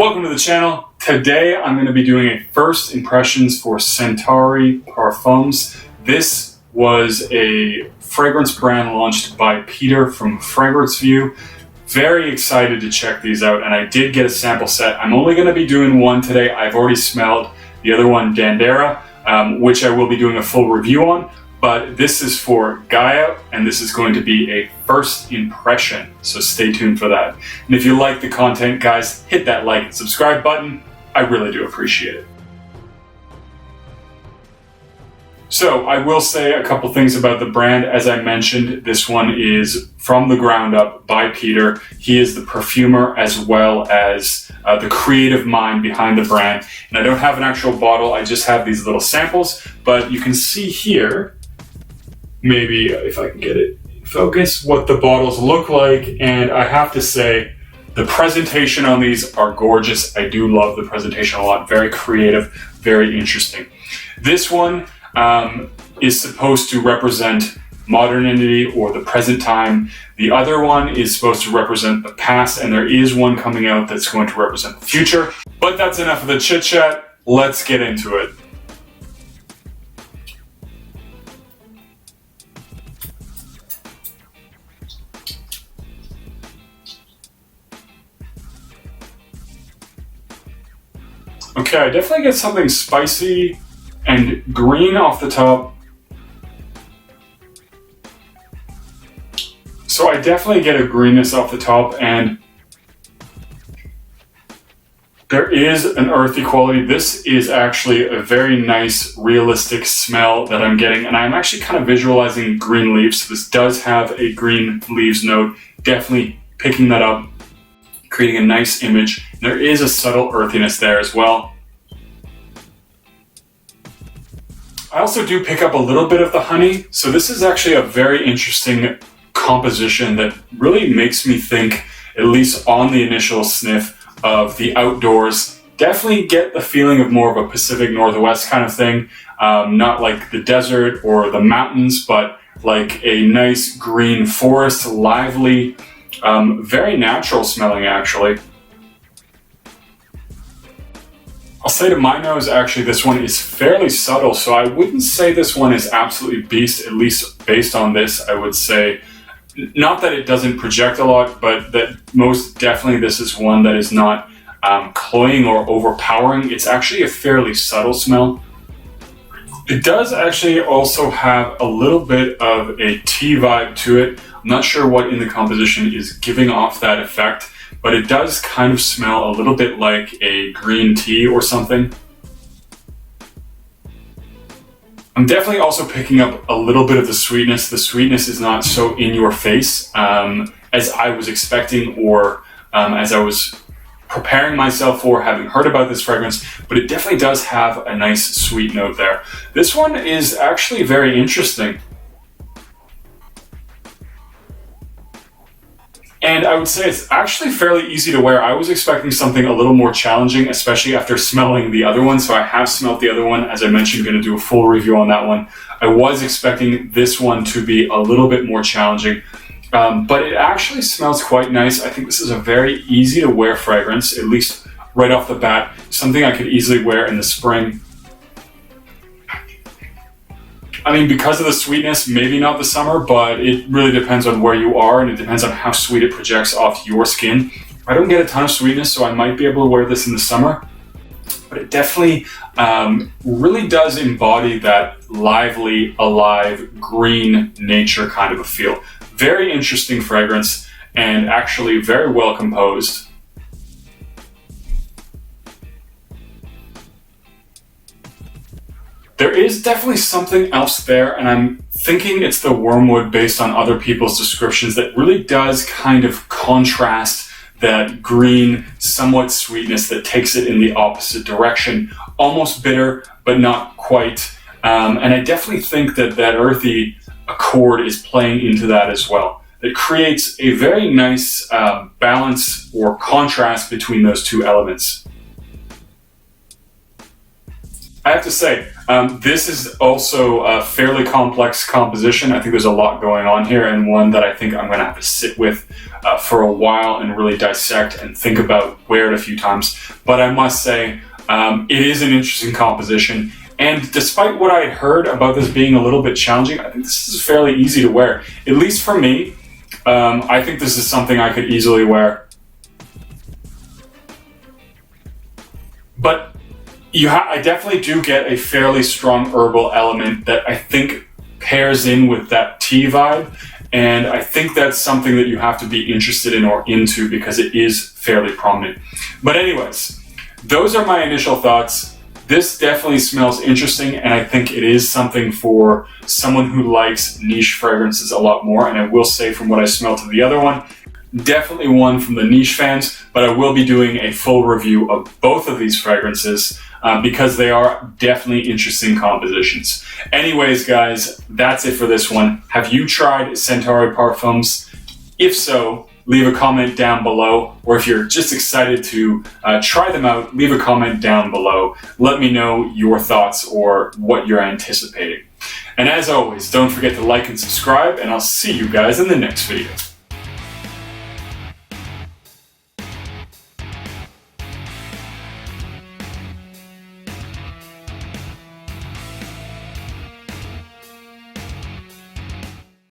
Welcome to the channel. Today I'm going to be doing a first impressions for Centauri Perfums. This was a fragrance brand launched by Peter from Fragrance View. Very excited to check these out, and I did get a sample set. I'm only going to be doing one today. I've already smelled the other one, Dandera, which I will be doing a full review on. But this is for Gaea, and this is going to be a first impression, so stay tuned for that. And if you like the content, guys, hit that like and subscribe button. I really do appreciate it. So I will say a couple things about the brand. As I mentioned, this one is from the ground up by Peter. He is the perfumer as well as the creative mind behind the brand. And I don't have an actual bottle, I just have these little samples, but you can see here, maybe if I can get it in focus, what the bottles look like. And I have to say, the presentation on these are gorgeous. I do love the presentation a lot. Very creative, very interesting. This one is supposed to represent modernity or the present time. The other one is supposed to represent the past, and there is one coming out that's going to represent the future. But that's enough of the chit chat. Let's get into it. Okay, I definitely get something spicy and green off the top. So I definitely get a greenness off the top, and there is an earthy quality. This is actually a very nice, realistic smell that I'm getting, and I'm actually kind of visualizing green leaves. So this does have a green leaves note, definitely picking that up, creating a nice image. There is a subtle earthiness there as well. I also do pick up a little bit of the honey. So this is actually a very interesting composition that really makes me think, at least on the initial sniff, of the outdoors. Definitely get the feeling of more of a Pacific Northwest kind of thing. Not like the desert or the mountains, but like a nice green forest, lively, very natural smelling actually. I'll say to my nose, actually, this one is fairly subtle, so I wouldn't say this one is absolutely beast, at least based on this. I would say, not that it doesn't project a lot, but that most definitely this is one that is not cloying or overpowering. It's actually a fairly subtle smell. It does actually also have a little bit of a tea vibe to it. I'm not sure what in the composition is giving off that effect, but it does kind of smell a little bit like a green tea or something. I'm definitely also picking up a little bit of the sweetness. The sweetness is not so in your face as I was expecting, or as I was preparing myself for, having heard about this fragrance, but it definitely does have a nice sweet note there. This one is actually very interesting. And I would say it's actually fairly easy to wear. I was expecting something a little more challenging, especially after smelling the other one. So I have smelled the other one. As I mentioned, going to do a full review on that one. I was expecting this one to be a little bit more challenging, but it actually smells quite nice. I think this is a very easy to wear fragrance, at least right off the bat. Something I could easily wear in the spring. I mean, because of the sweetness, maybe not the summer, but it really depends on where you are, and it depends on how sweet it projects off your skin. I don't get a ton of sweetness, so I might be able to wear this in the summer, but it definitely really does embody that lively, alive, green nature kind of a feel. Very interesting fragrance, and actually very well composed. There is definitely something else there, and I'm thinking it's the wormwood based on other people's descriptions that really does kind of contrast that green, somewhat sweetness that takes it in the opposite direction. Almost bitter, but not quite. And I definitely think that that earthy accord is playing into that as well. It creates a very nice balance or contrast between those two elements. I have to say, this is also a fairly complex composition. I think there's a lot going on here, and one that I think I'm going to have to sit with for a while and really dissect and think about, wear it a few times. But I must say, it is an interesting composition. And despite what I had heard about this being a little bit challenging, I think this is fairly easy to wear. At least for me, I think this is something I could easily wear. But I definitely do get a fairly strong herbal element that I think pairs in with that tea vibe, and I think that's something that you have to be interested in or into because it is fairly prominent. But anyways, those are my initial thoughts. This definitely smells interesting, and I think it is something for someone who likes niche fragrances a lot more. And I will say, from what I smell to the other one, definitely one from the niche fans, but I will be doing a full review of both of these fragrances because they are definitely interesting compositions. Anyways, guys, that's it for this one. Have you tried Centauri Parfums? If so, leave a comment down below, or if you're just excited to try them out, leave a comment down below. Let me know your thoughts or what you're anticipating. And as always, don't forget to like and subscribe, and I'll see you guys in the next video.